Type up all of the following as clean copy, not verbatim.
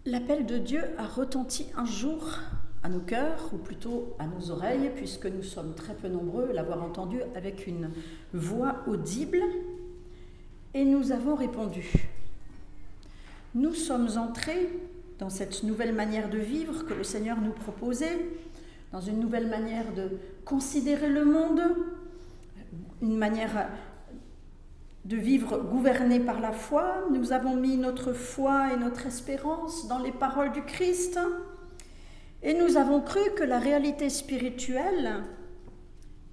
L'appel de Dieu a retenti un jour à nos cœurs, ou plutôt à nos oreilles, puisque nous sommes très peu nombreux à l'avoir entendu avec une voix audible, et nous avons répondu. Nous sommes entrés dans cette nouvelle manière de vivre que le Seigneur nous proposait, dans une nouvelle manière de considérer le monde, une manière de vivre gouvernée par la foi. Nous avons mis notre foi et notre espérance dans les paroles du Christ et nous avons cru que la réalité spirituelle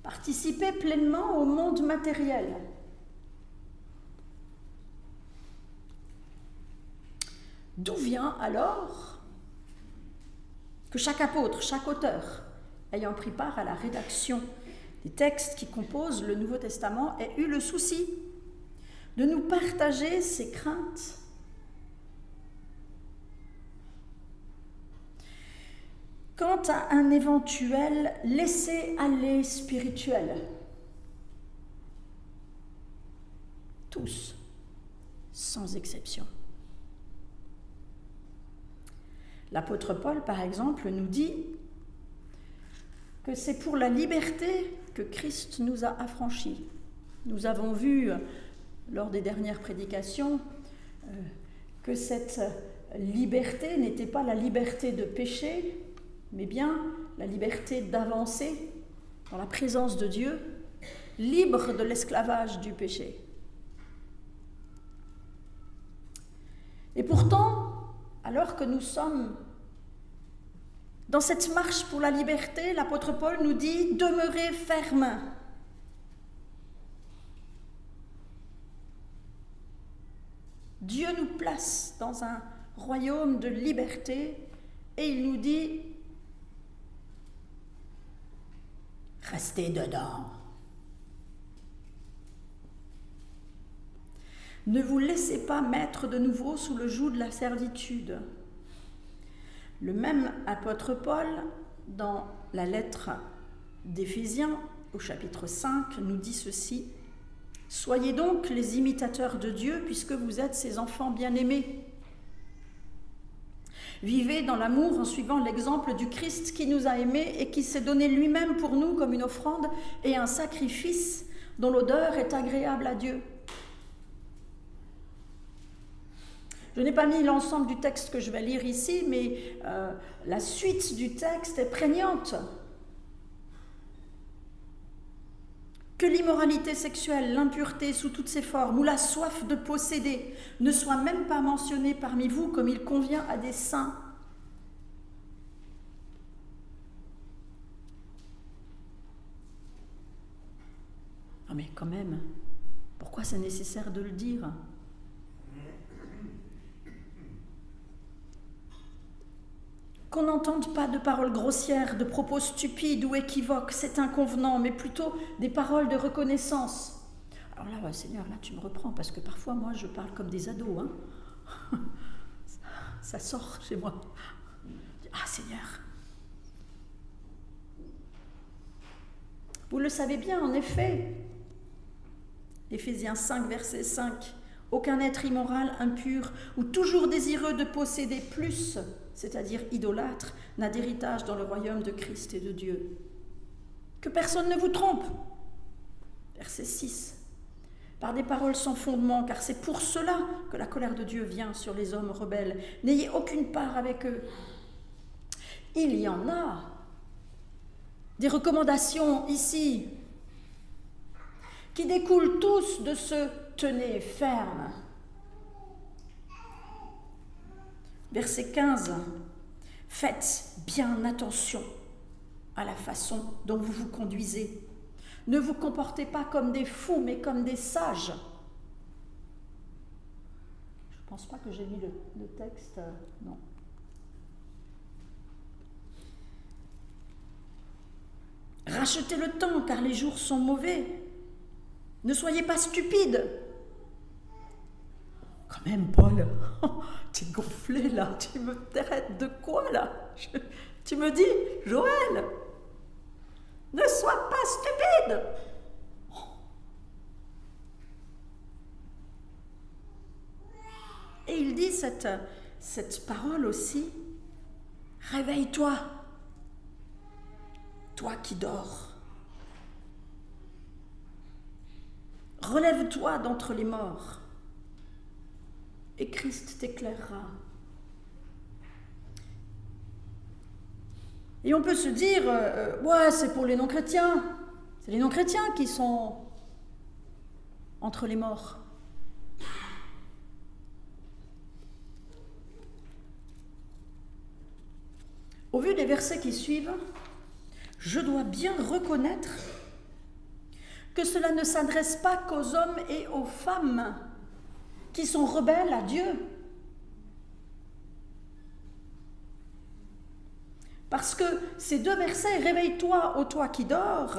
participait pleinement au monde matériel. D'où vient alors que chaque apôtre, chaque auteur, ayant pris part à la rédaction des textes qui composent le Nouveau Testament, ait eu le souci de nous partager ses craintes quant à un éventuel laisser-aller spirituel. Tous, sans exception. L'apôtre Paul, par exemple, nous dit que c'est pour la liberté que Christ nous a affranchis. Nous avons vu lors des dernières prédications que cette liberté n'était pas la liberté de pécher, mais bien la liberté d'avancer dans la présence de Dieu, libre de l'esclavage du péché. Et pourtant, alors que nous sommes dans cette marche pour la liberté, l'apôtre Paul nous dit « Demeurez fermes ». Dieu nous place dans un royaume de liberté et il nous dit « Restez dedans ». Ne vous laissez pas mettre de nouveau sous le joug de la servitude. Le même apôtre Paul, dans la lettre d'Éphésiens, au chapitre 5, nous dit ceci. « Soyez donc les imitateurs de Dieu, puisque vous êtes ses enfants bien-aimés. Vivez dans l'amour en suivant l'exemple du Christ qui nous a aimés et qui s'est donné lui-même pour nous comme une offrande et un sacrifice dont l'odeur est agréable à Dieu. » Je n'ai pas mis l'ensemble du texte que je vais lire ici, mais la suite du texte est prégnante. Que l'immoralité sexuelle, l'impureté sous toutes ses formes, ou la soif de posséder ne soient même pas mentionnées parmi vous comme il convient à des saints. Ah mais quand même, pourquoi c'est nécessaire de le dire ? Qu'on n'entende pas de paroles grossières, de propos stupides ou équivoques, c'est inconvenant, mais plutôt des paroles de reconnaissance. Alors là, Seigneur, là tu me reprends, parce que parfois, moi, je parle comme des ados. Hein. Ça sort chez moi. Ah, Seigneur. Vous le savez bien, en effet. Éphésiens 5, verset 5. Aucun être immoral, impur ou toujours désireux de posséder plus, c'est-à-dire idolâtre, n'a d'héritage dans le royaume de Christ et de Dieu. Que personne ne vous trompe. Verset 6. Par des paroles sans fondement, car c'est pour cela que la colère de Dieu vient sur les hommes rebelles. N'ayez aucune part avec eux. Il y en a des recommandations ici qui découlent tous de ce « tenez ferme ». Verset 15. Faites bien attention à la façon dont vous vous conduisez. Ne vous comportez pas comme des fous, mais comme des sages. Je ne pense pas que j'ai mis le texte, non. Rachetez le temps, car les jours sont mauvais. Ne soyez pas stupides. Quand même, Paul, tu es gonflé là, tu me traites de quoi là ? Tu me dis, Joël, ne sois pas stupide. Et il dit cette parole aussi, réveille-toi, toi qui dors. Relève-toi d'entre les morts et Christ t'éclairera. Et on peut se dire, ouais, c'est pour les non-chrétiens. C'est les non-chrétiens qui sont entre les morts. Au vu des versets qui suivent, je dois bien reconnaître que cela ne s'adresse pas qu'aux hommes et aux femmes qui sont rebelles à Dieu. Parce que ces deux versets, réveille-toi, ô toi qui dors,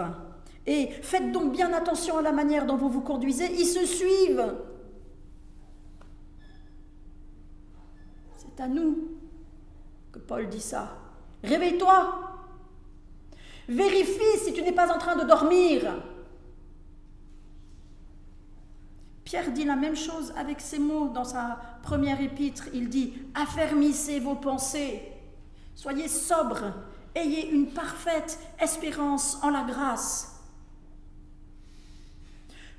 et faites donc bien attention à la manière dont vous vous conduisez, ils se suivent. C'est à nous que Paul dit ça. Réveille-toi. Vérifie si tu n'es pas en train de dormir. Pierre dit la même chose avec ces mots dans sa première épître. Il dit « Affermissez vos pensées, soyez sobres, ayez une parfaite espérance en la grâce. »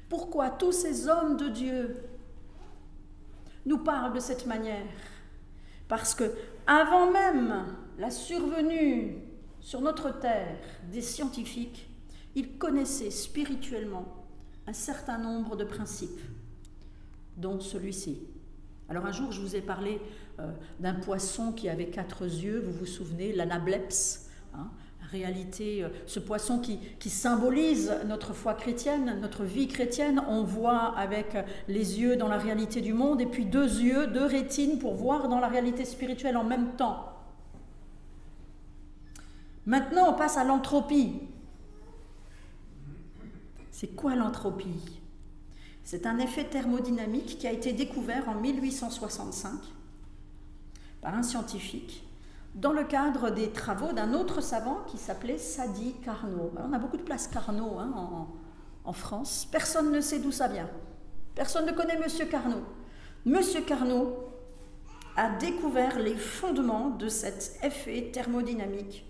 Pourquoi tous ces hommes de Dieu nous parlent de cette manière? Parce que avant même la survenue sur notre terre des scientifiques, ils connaissaient spirituellement un certain nombre de principes, dont celui-ci. Alors un jour, je vous ai parlé d'un poisson qui avait 4 yeux, vous vous souvenez, l'anableps, hein, réalité, ce poisson qui symbolise notre foi chrétienne, notre vie chrétienne. On voit avec les yeux dans la réalité du monde et puis 2 yeux, 2 rétines pour voir dans la réalité spirituelle en même temps. Maintenant, on passe à l'entropie. C'est quoi l'entropie? C'est un effet thermodynamique qui a été découvert en 1865 par un scientifique dans le cadre des travaux d'un autre savant qui s'appelait Sadi Carnot. On a beaucoup de places Carnot en France. Personne ne sait d'où ça vient. Personne ne connaît Monsieur Carnot. Monsieur Carnot a découvert les fondements de cet effet thermodynamique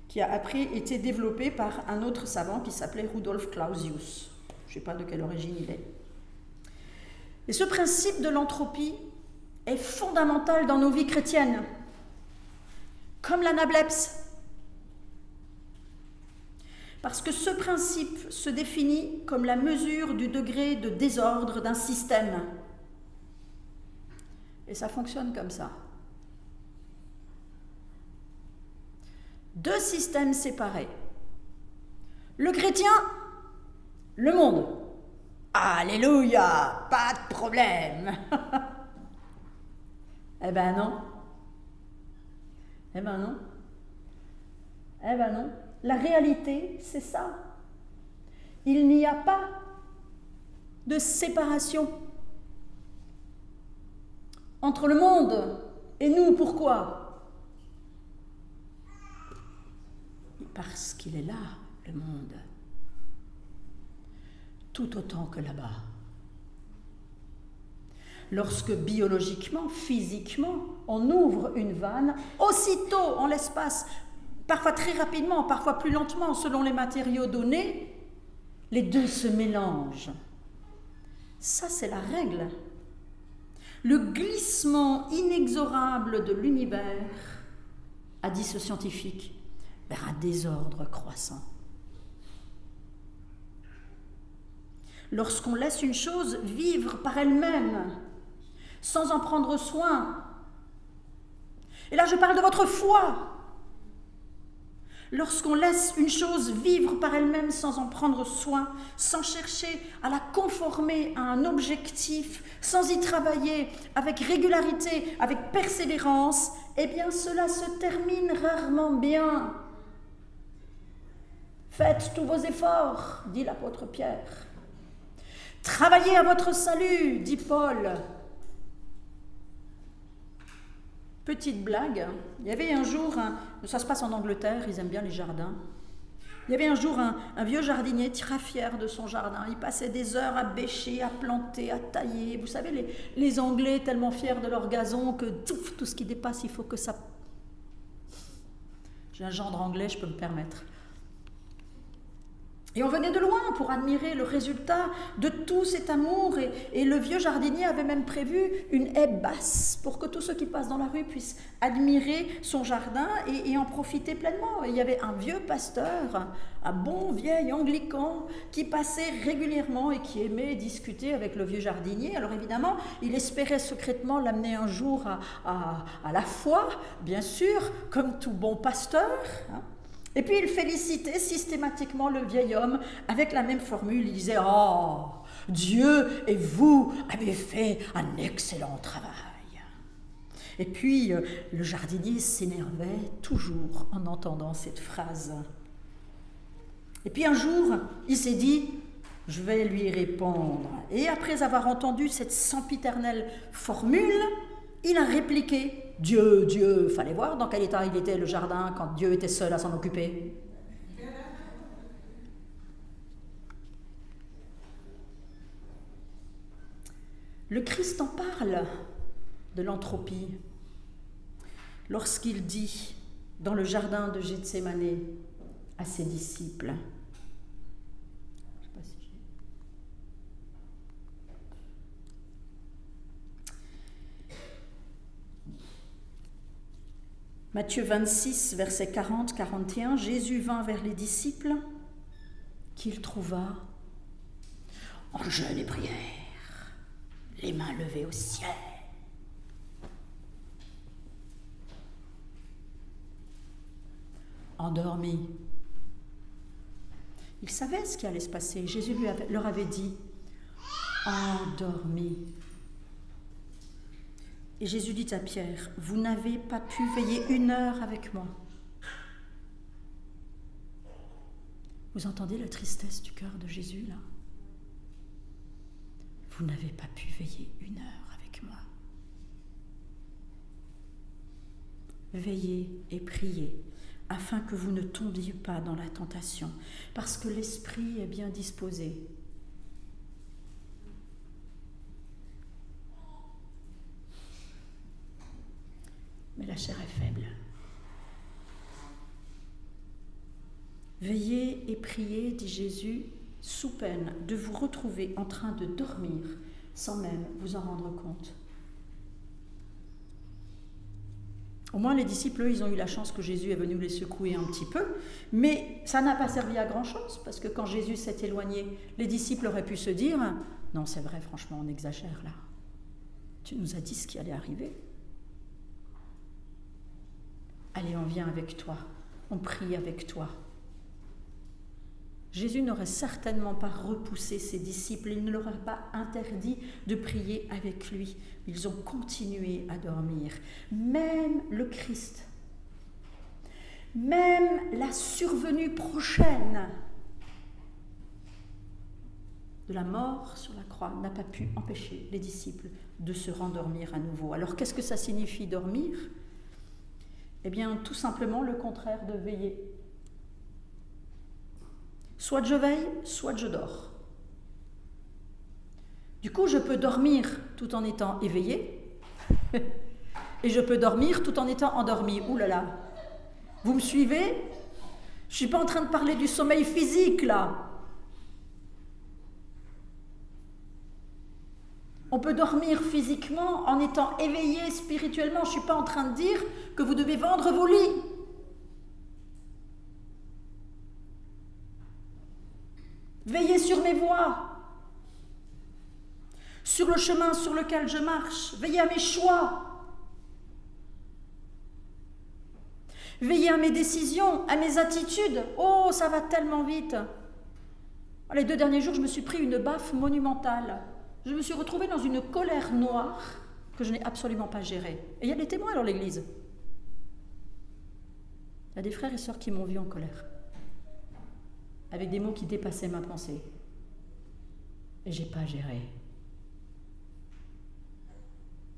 qui a après été développé par un autre savant qui s'appelait Rudolf Clausius. Je ne sais pas de quelle origine il est. Et ce principe de l'entropie est fondamental dans nos vies chrétiennes, comme l'anableps. Parce que ce principe se définit comme la mesure du degré de désordre d'un système. Et ça fonctionne comme ça. 2 systèmes séparés. Le chrétien, le monde. Alléluia, pas de problème. Eh ben non. Eh ben non. Eh ben non. La réalité, c'est ça. Il n'y a pas de séparation entre le monde et nous. Pourquoi? Parce qu'il est là, le monde, tout autant que là-bas. Lorsque biologiquement, physiquement, on ouvre une vanne, aussitôt en l'espace, parfois très rapidement, parfois plus lentement, selon les matériaux donnés, les deux se mélangent. Ça, c'est la règle. Le glissement inexorable de l'univers, a dit ce scientifique, vers un désordre croissant. Lorsqu'on laisse une chose vivre par elle-même, sans en prendre soin, et là je parle de votre foi, lorsqu'on laisse une chose vivre par elle-même sans en prendre soin, sans chercher à la conformer à un objectif, sans y travailler avec régularité, avec persévérance, eh bien cela se termine rarement bien. Faites tous vos efforts, dit l'apôtre Pierre. Travaillez à votre salut, dit Paul. Petite blague, il y avait un jour, ça se passe en Angleterre, ils aiment bien les jardins. Il y avait un jour un vieux jardinier très fier de son jardin. Il passait des heures à bêcher, à planter, à tailler. Vous savez, les Anglais tellement fiers de leur gazon que tout ce qui dépasse, il faut que ça... J'ai un gendre anglais, je peux me permettre. Et on venait de loin pour admirer le résultat de tout cet amour. Et le vieux jardinier avait même prévu une haie basse pour que tous ceux qui passent dans la rue puissent admirer son jardin et en profiter pleinement. Et il y avait un vieux pasteur, un bon vieil anglican, qui passait régulièrement et qui aimait discuter avec le vieux jardinier. Alors évidemment, il espérait secrètement l'amener un jour à la foi, bien sûr, comme tout bon pasteur, hein. Et puis il félicitait systématiquement le vieil homme avec la même formule. Il disait « Oh, Dieu et vous avez fait un excellent travail ». Et puis le jardinier s'énervait toujours en entendant cette phrase. Et puis un jour, il s'est dit « Je vais lui répondre ». Et après avoir entendu cette sempiternelle formule, il a répliqué « Dieu, fallait voir dans quel état il était le jardin quand Dieu était seul à s'en occuper. » Le Christ en parle de l'entropie lorsqu'il dit dans le jardin de Gethsémanée à ses disciples. Matthieu 26, versets 40-41, Jésus vint vers les disciples qu'il trouva en jeûne et prière, les mains levées au ciel. Endormis. Ils savaient ce qui allait se passer. Jésus leur avait dit « endormis ». Et Jésus dit à Pierre, « Vous n'avez pas pu veiller 1 heure avec moi. » Vous entendez la tristesse du cœur de Jésus, là? Vous n'avez pas pu veiller 1 heure avec moi. Veillez et priez, afin que vous ne tombiez pas dans la tentation, parce que l'esprit est bien disposé, mais la chair est faible. Veillez et priez, dit Jésus, sous peine de vous retrouver en train de dormir sans même vous en rendre compte. Au moins les disciples, eux, ils ont eu la chance que Jésus est venu les secouer un petit peu, mais ça n'a pas servi à grand-chose, parce que quand Jésus s'est éloigné, les disciples auraient pu se dire « Non, c'est vrai, franchement, on exagère là. Tu nous as dit ce qui allait arriver. » Allez, on vient avec toi, on prie avec toi. Jésus n'aurait certainement pas repoussé ses disciples, il ne leur a pas interdit de prier avec lui. Ils ont continué à dormir. Même le Christ, même la survenue prochaine de la mort sur la croix n'a pas pu empêcher les disciples de se rendormir à nouveau. Alors qu'est-ce que ça signifie dormir ? Eh bien, tout simplement le contraire de veiller. Soit je veille, soit je dors. Du coup, je peux dormir tout en étant éveillé et je peux dormir tout en étant endormi. Ouh là là, vous me suivez ? Je ne suis pas en train de parler du sommeil physique, là. On peut dormir physiquement en étant éveillé spirituellement. Je ne suis pas en train de dire que vous devez vendre vos lits. Veillez sur mes voies, sur le chemin sur lequel je marche. Veillez à mes choix. Veillez à mes décisions, à mes attitudes. Oh, ça va tellement vite. Les 2 derniers jours, je me suis pris une baffe monumentale. Je me suis retrouvée dans une colère noire que je n'ai absolument pas gérée. Et il y a des témoins dans l'église. Il y a des frères et sœurs qui m'ont vu en colère, avec des mots qui dépassaient ma pensée. Et je n'ai pas géré.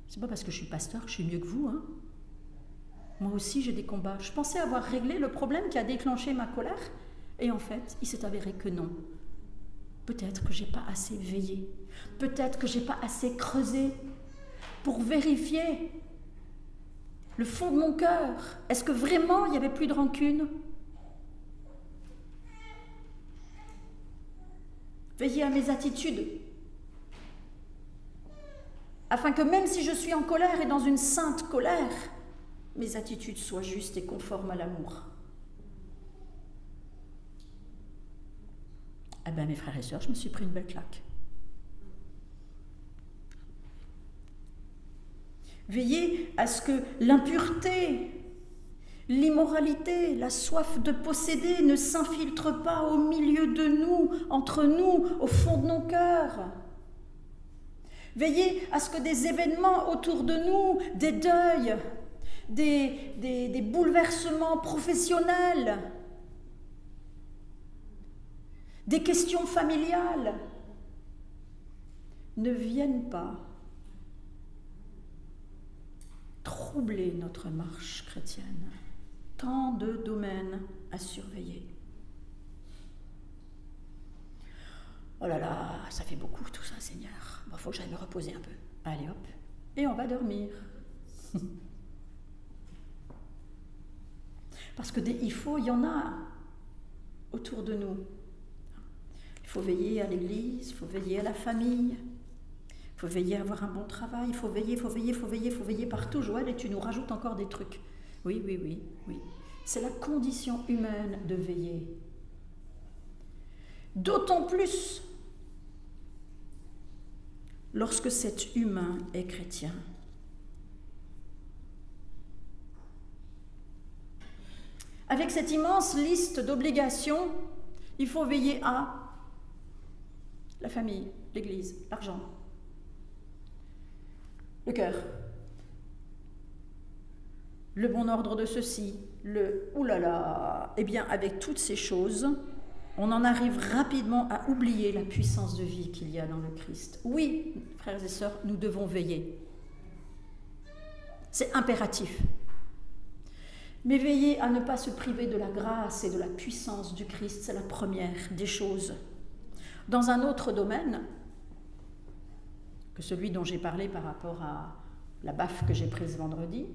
C'est pas parce que je suis pasteur que je suis mieux que vous, hein. Moi aussi, j'ai des combats. Je pensais avoir réglé le problème qui a déclenché ma colère, Et en fait, il s'est avéré que non. Peut-être que je n'ai pas assez veillé. Peut-être que je n'ai pas assez creusé pour vérifier le fond de mon cœur. Est-ce que vraiment il n'y avait plus de rancune? Veillez à mes attitudes, afin que même si je suis en colère et dans une sainte colère, mes attitudes soient justes et conformes à l'amour. Eh bien, mes frères et sœurs, je me suis pris une belle claque. Veillez à ce que l'impureté, l'immoralité, la soif de posséder ne s'infiltrent pas au milieu de nous, entre nous, au fond de nos cœurs. Veillez à ce que des événements autour de nous, des deuils, des bouleversements professionnels, des questions familiales, ne viennent pas troubler notre marche chrétienne. Tant de domaines à surveiller. Oh là là, ça fait beaucoup tout ça, Seigneur. Bon, faut que j'aille me reposer un peu. Allez hop, et on va dormir. Parce que il y en a autour de nous. Il faut veiller à l'église, il faut veiller à la famille, il faut veiller à avoir un bon travail, il faut veiller partout. Joël, et tu nous rajoutes encore des trucs. Oui. C'est la condition humaine de veiller. D'autant plus lorsque cet humain est chrétien. Avec cette immense liste d'obligations, il faut veiller à la famille, l'église, l'argent, le cœur, le bon ordre de ceci, eh bien, avec toutes ces choses, on en arrive rapidement à oublier la puissance de vie qu'il y a dans le Christ. Oui, frères et sœurs, nous devons veiller. C'est impératif. Mais veiller à ne pas se priver de la grâce et de la puissance du Christ, c'est la première des choses. Dans un autre domaine, que celui dont j'ai parlé par rapport à la baffe que j'ai prise vendredi,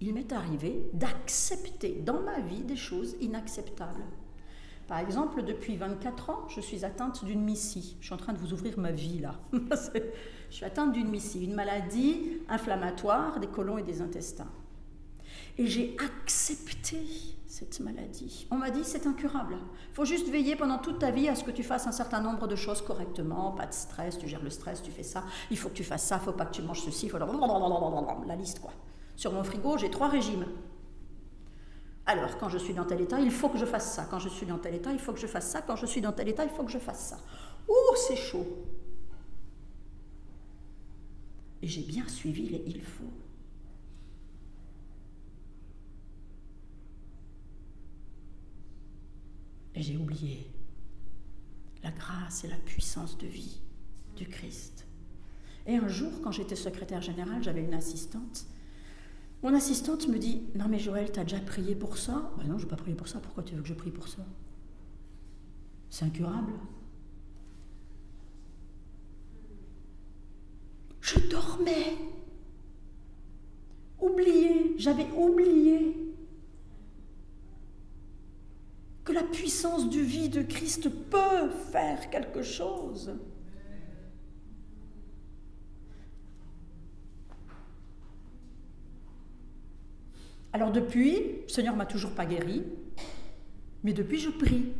il m'est arrivé d'accepter dans ma vie des choses inacceptables. Par exemple, depuis 24 ans, je suis atteinte d'une MIS-C. Je suis en train de vous ouvrir ma vie, là. Je suis atteinte d'une MIS-C, une maladie inflammatoire des côlons et des intestins. Et j'ai accepté cette maladie. On m'a dit, c'est incurable. Il faut juste veiller pendant toute ta vie à ce que tu fasses un certain nombre de choses correctement. Pas de stress, tu gères le stress, tu fais ça. Il faut que tu fasses ça, il ne faut pas que tu manges ceci. La liste, quoi. Sur mon frigo, j'ai 3 régimes. Alors, quand je suis dans tel état, il faut que je fasse ça. Quand je suis dans tel état, il faut que je fasse ça. Quand je suis dans tel état, il faut que je fasse ça. Oh, c'est chaud. Et j'ai bien suivi les il faut. Et j'ai oublié la grâce et la puissance de vie du Christ. Et un jour, quand j'étais secrétaire générale, j'avais une assistante. Mon assistante me dit, non mais Joël, t'as déjà prié pour ça? Ben non, je n'ai pas prié pour ça, pourquoi tu veux que je prie pour ça? C'est incurable. Je dormais. J'avais oublié que la puissance du vie de Christ peut faire quelque chose. Alors depuis, le Seigneur ne m'a toujours pas guéri, mais depuis je prie.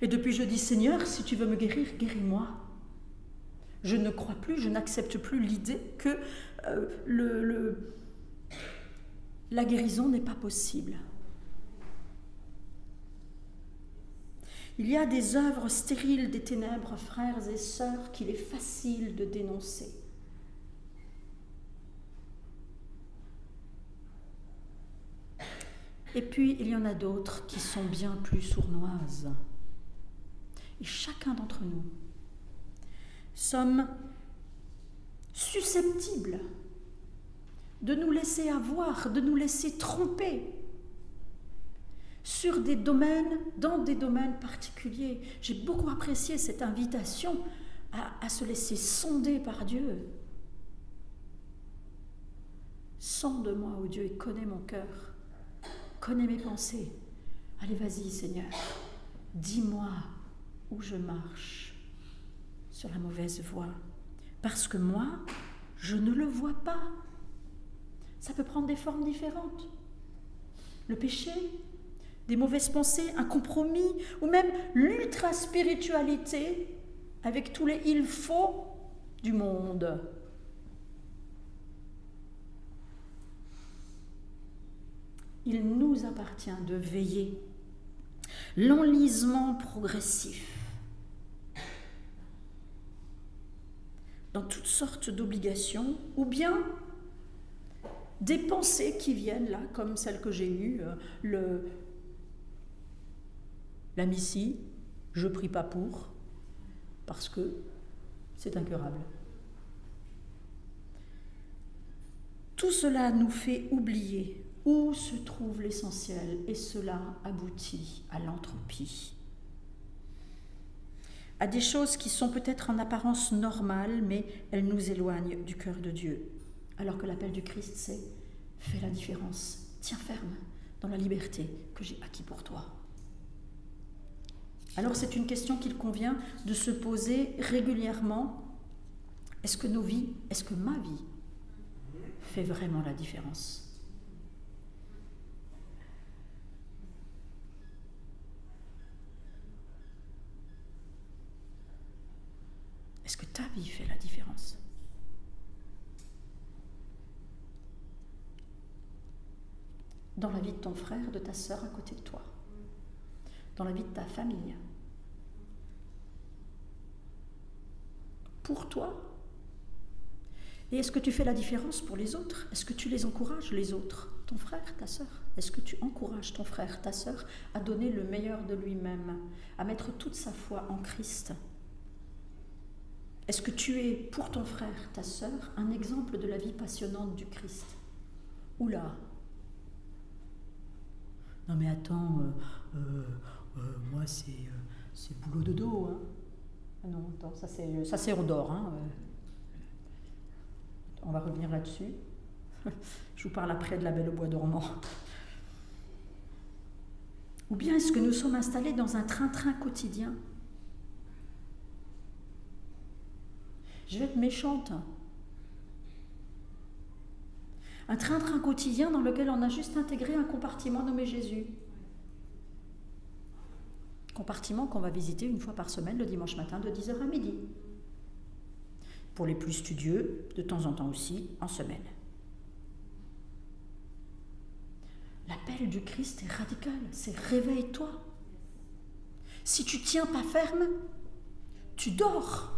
Et depuis je dis, Seigneur, si tu veux me guérir, guéris-moi. Je ne crois plus, je n'accepte plus l'idée que la guérison n'est pas possible. Il y a des œuvres stériles des ténèbres, frères et sœurs, qu'il est facile de dénoncer. Et puis, il y en a d'autres qui sont bien plus sournoises. Et chacun d'entre nous sommes susceptibles de nous laisser avoir, de nous laisser tromper, sur dans des domaines particuliers. J'ai beaucoup apprécié cette invitation à se laisser sonder par Dieu. Sonde-moi, ô Dieu, et connais mon cœur, connais mes pensées. Allez, vas-y, Seigneur, dis-moi où je marche sur la mauvaise voie, parce que moi, je ne le vois pas. Ça peut prendre des formes différentes. Le péché, des mauvaises pensées, un compromis, ou même l'ultra-spiritualité avec tous les « il faut » du monde. Il nous appartient de veiller. L'enlisement progressif dans toutes sortes d'obligations, ou bien des pensées qui viennent là, comme celle que j'ai eue, la missie, je prie pas pour, parce que c'est incurable. Tout cela nous fait oublier où se trouve l'essentiel, et cela aboutit à l'entropie, à des choses qui sont peut-être en apparence normales, mais elles nous éloignent du cœur de Dieu. Alors que l'appel du Christ, c'est « fais la différence, tiens ferme dans la liberté que j'ai acquis pour toi ». Alors c'est une question qu'il convient de se poser régulièrement. Est-ce que nos vies, est-ce que ma vie fait vraiment la différence ? Est-ce que ta vie fait la différence ? Dans la vie de ton frère, de ta sœur à côté de toi, dans la vie de ta famille, pour toi. Et est-ce que tu fais la différence pour les autres ? Est-ce que tu les encourages, les autres, ton frère, ta sœur ? Est-ce que tu encourages ton frère, ta sœur à donner le meilleur de lui-même, à mettre toute sa foi en Christ ? Est-ce que tu es, pour ton frère, ta sœur, un exemple de la vie passionnante du Christ ? Oula ! Non mais attends, moi c'est boulot de dos. Hein. Ah non, attends, ça c'est on dort. Hein. On va revenir là-dessus. Je vous parle après de la Belle au bois dormant. Ou bien est-ce que nous sommes installés dans un train-train quotidien ? Je vais être méchante. Un train-train quotidien dans lequel on a juste intégré un compartiment nommé Jésus. Compartiment qu'on va visiter une fois par semaine le dimanche matin de 10h à midi. Pour les plus studieux, de temps en temps aussi, en semaine. L'appel du Christ est radical, c'est réveille-toi. Si tu tiens pas ferme, tu dors.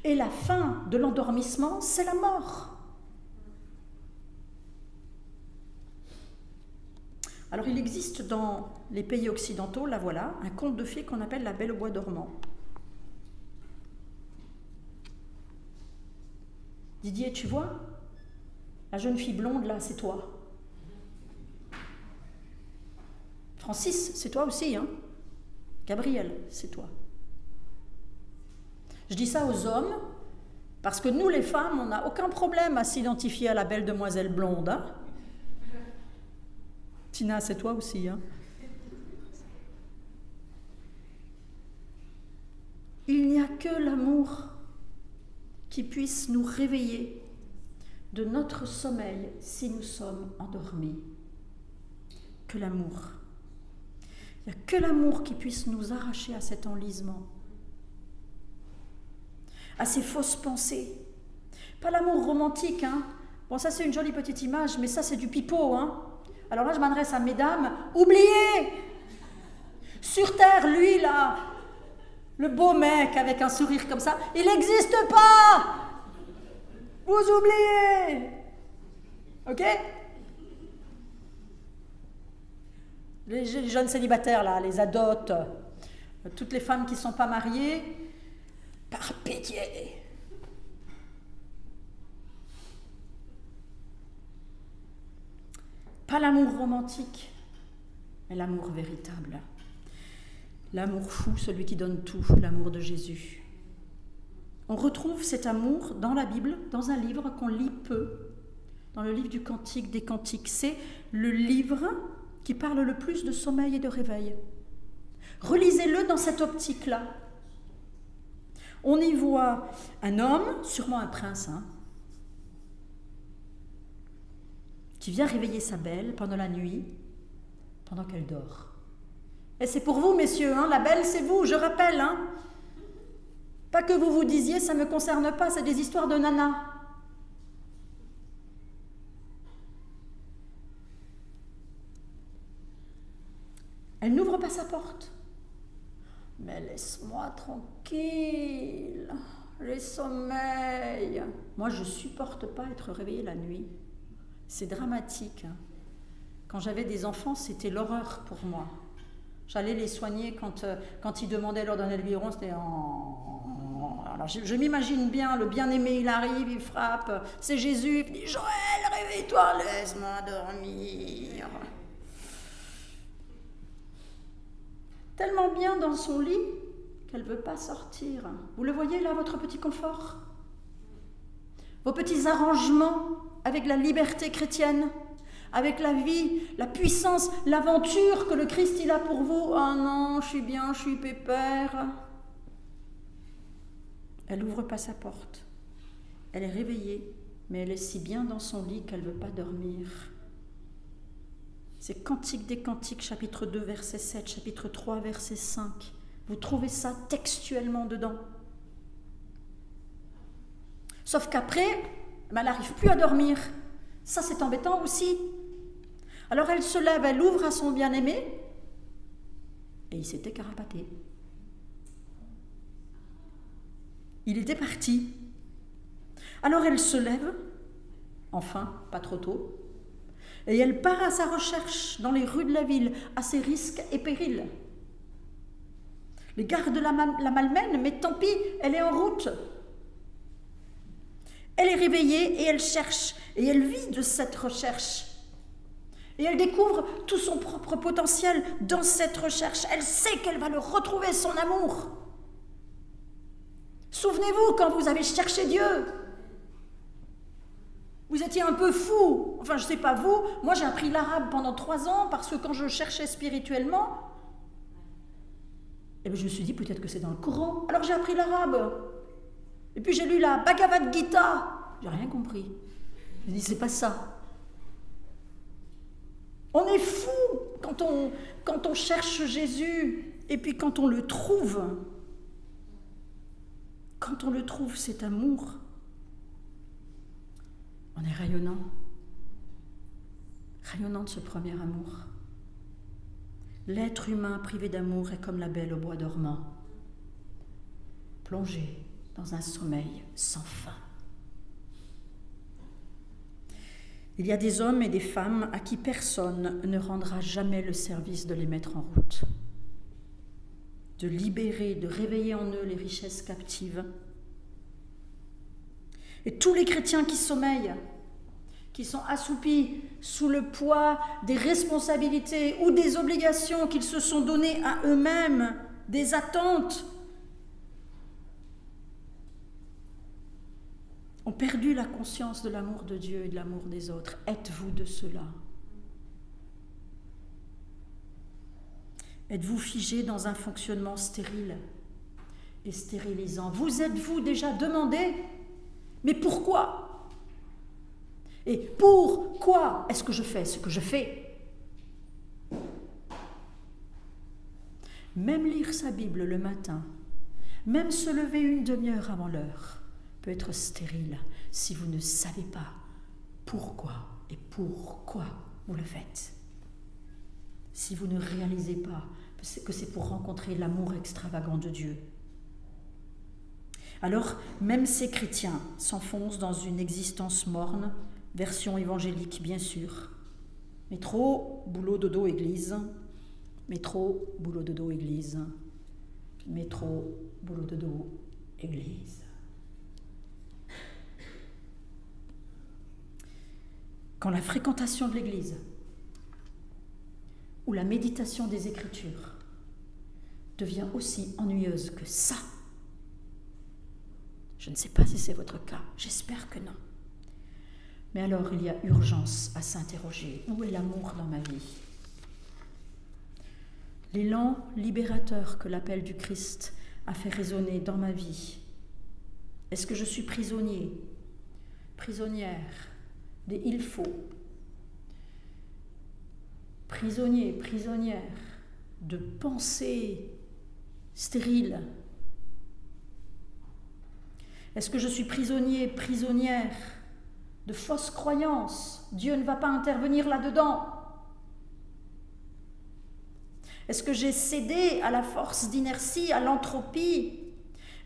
Et la fin de l'endormissement, c'est la mort. Alors il existe dans les pays occidentaux, là voilà, un conte de fées qu'on appelle la Belle au bois dormant. Didier, tu vois, la jeune fille blonde là, c'est toi. Francis, c'est toi aussi, hein ? Gabriel, c'est toi. Je dis ça aux hommes, parce que nous les femmes, on n'a aucun problème à s'identifier à la belle demoiselle blonde. Hein ? Tina, c'est toi aussi. Hein ? Il n'y a que l'amour qui puisse nous réveiller de notre sommeil si nous sommes endormis. Que l'amour. Il n'y a que l'amour qui puisse nous arracher à cet enlisement, à ces fausses pensées. Pas l'amour romantique, hein. Bon, ça c'est une jolie petite image, mais ça c'est du pipeau, hein. Alors là, je m'adresse à mesdames, oubliez ! Sur terre, lui là, le beau mec avec un sourire comme ça, il n'existe pas ! Vous oubliez ! Ok ? Les jeunes célibataires là, les adotes, toutes les femmes qui ne sont pas mariées, par pitié. Pas l'amour romantique, mais l'amour véritable. L'amour fou, celui qui donne tout, l'amour de Jésus. On retrouve cet amour dans la Bible, dans un livre qu'on lit peu, dans le livre du Cantique des Cantiques. C'est le livre qui parle le plus de sommeil et de réveil. Relisez-le dans cette optique-là. On y voit un homme, sûrement un prince, qui vient réveiller sa belle pendant la nuit, pendant qu'elle dort. Et c'est pour vous, messieurs, la belle, c'est vous, je rappelle. Pas que vous vous disiez, ça ne me concerne pas, c'est des histoires de nana. Elle n'ouvre pas sa porte. Mais laisse-moi tranquille, j'ai sommeil. Moi, je ne supporte pas être réveillée la nuit. C'est dramatique. Quand j'avais des enfants, c'était l'horreur pour moi. J'allais les soigner quand ils demandaient l'heure d'un biberon, c'était en... Alors je m'imagine bien, le bien-aimé, il arrive, il frappe, c'est Jésus, il dit « Joël, réveille-toi, laisse-moi dormir ». Tellement bien dans son lit qu'elle ne veut pas sortir. Vous le voyez là, votre petit confort? Vos petits arrangements avec la liberté chrétienne, avec la vie, la puissance, l'aventure que le Christ il a pour vous. Ah non, je suis bien, je suis pépère. Elle n'ouvre pas sa porte. Elle est réveillée, mais elle est si bien dans son lit qu'elle ne veut pas dormir. C'est Cantique des Cantiques, chapitre 2, verset 7, chapitre 3, verset 5. Vous trouvez ça textuellement dedans. Sauf qu'après, elle n'arrive plus à dormir. Ça, c'est embêtant aussi. Alors elle se lève, elle ouvre à son bien-aimé, et il s'était carapaté. Il était parti. Alors elle se lève, enfin, pas trop tôt, et elle part à sa recherche dans les rues de la ville, à ses risques et périls. Les gardes la malmènent, mais tant pis, elle est en route. Elle est réveillée et elle cherche, et elle vit de cette recherche. Et elle découvre tout son propre potentiel dans cette recherche. Elle sait qu'elle va le retrouver, son amour. Souvenez-vous, quand vous avez cherché Dieu, vous étiez un peu fou. Enfin, je ne sais pas vous, moi j'ai appris l'arabe pendant 3 ans parce que quand je cherchais spirituellement, je me suis dit peut-être que c'est dans le Coran. Alors j'ai appris l'arabe. Et puis j'ai lu la Bhagavad Gita. J'ai rien compris. Je me dis c'est pas ça. On est fou quand on cherche Jésus et puis quand on le trouve. Quand on le trouve, cet amour, on est rayonnant. Rayonnant de ce premier amour. L'être humain privé d'amour est comme la belle au bois dormant, plongé dans un sommeil sans fin. Il y a des hommes et des femmes à qui personne ne rendra jamais le service de les mettre en route, de libérer, de réveiller en eux les richesses captives. Et tous les chrétiens qui sommeillent, qui sont assoupis sous le poids des responsabilités ou des obligations qu'ils se sont données à eux-mêmes, des attentes, ont perdu la conscience de l'amour de Dieu et de l'amour des autres. Êtes-vous de cela? Êtes-vous figé dans un fonctionnement stérile et stérilisant? Vous êtes-vous déjà demandé, mais pourquoi? Et pourquoi est-ce que je fais ce que je fais? Même lire sa Bible le matin, même se lever une demi-heure avant l'heure, peut être stérile si vous ne savez pas pourquoi vous le faites. Si vous ne réalisez pas que c'est pour rencontrer l'amour extravagant de Dieu. Alors, même ces chrétiens s'enfoncent dans une existence morne, version évangélique bien sûr. Métro, boulot, dodo, église. Métro, boulot, dodo, église. Métro, boulot, dodo, église. Quand la fréquentation de l'église où la méditation des Écritures devient aussi ennuyeuse que ça. Je ne sais pas si c'est votre cas, j'espère que non. Mais alors il y a urgence à s'interroger. Où est l'amour dans ma vie ? L'élan libérateur que l'appel du Christ a fait résonner dans ma vie. Est-ce que je suis prisonnier, prisonnière des il faut, prisonnier, prisonnière de pensées stériles? Est-ce que je suis prisonnier, prisonnière de fausses croyances? Dieu ne va pas intervenir là-dedans. Est-ce que j'ai cédé à la force d'inertie, à l'entropie?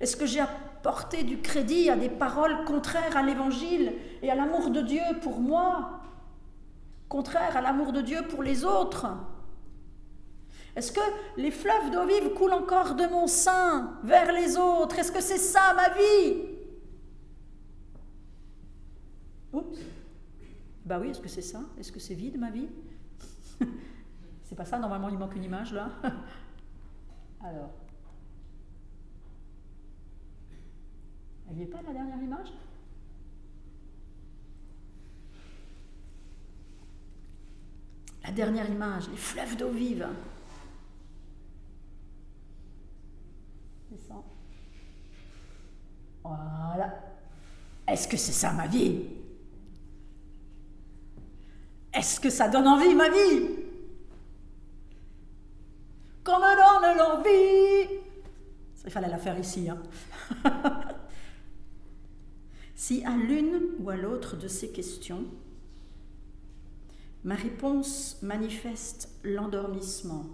Est-ce que j'ai apporté du crédit à des paroles contraires à l'Évangile et à l'amour de Dieu pour moi, contraires à l'amour de Dieu pour les autres? Est-ce que les fleuves d'eau vive coulent encore de mon sein vers les autres? Est-ce que c'est ça ma vie? Oups. Bah oui, est-ce que c'est ça? Est-ce que c'est vide ma vie? C'est pas ça, normalement il manque une image là. Alors. Elle n'y est pas la dernière image? La dernière image, les fleuves d'eau vive. C'est ça. Voilà. Est-ce que c'est ça ma vie? Est-ce que ça donne envie ma vie? Qu'on me donne l'envie. Il fallait la faire ici. Hein. Si à l'une ou à l'autre de ces questions, ma réponse manifeste l'endormissement,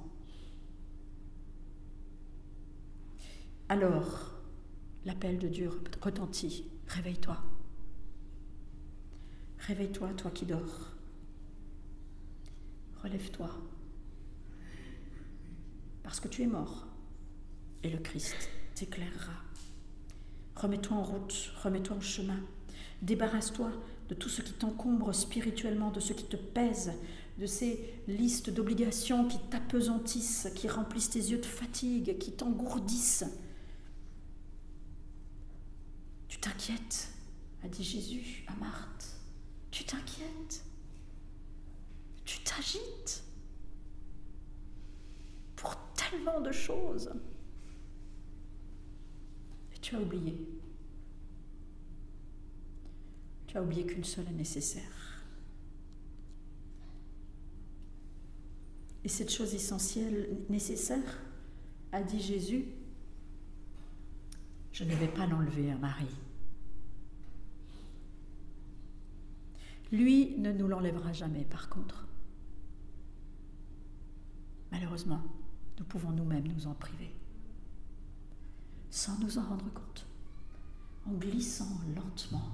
alors l'appel de Dieu retentit. Réveille-toi. Réveille-toi, toi qui dors. Relève-toi. Parce que tu es mort et le Christ t'éclairera. Remets-toi en route, remets-toi en chemin. Débarrasse-toi de tout ce qui t'encombre spirituellement, de ce qui te pèse, de ces listes d'obligations qui t'apesantissent, qui remplissent tes yeux de fatigue, qui t'engourdissent. Tu t'inquiètes, a dit Jésus à Marthe. Tu t'inquiètes. Tu t'agites pour tellement de choses. Et tu as oublié. Tu as oublié qu'une seule est nécessaire. Et cette chose essentielle, nécessaire, a dit Jésus, je ne vais pas l'enlever à Marie. Lui ne nous l'enlèvera jamais, par contre. Malheureusement, nous pouvons nous-mêmes nous en priver, sans nous en rendre compte, en glissant lentement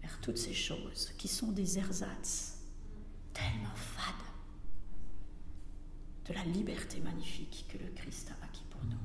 vers toutes ces choses qui sont des ersatz tellement fades de la liberté magnifique que le Christ a acquis pour nous.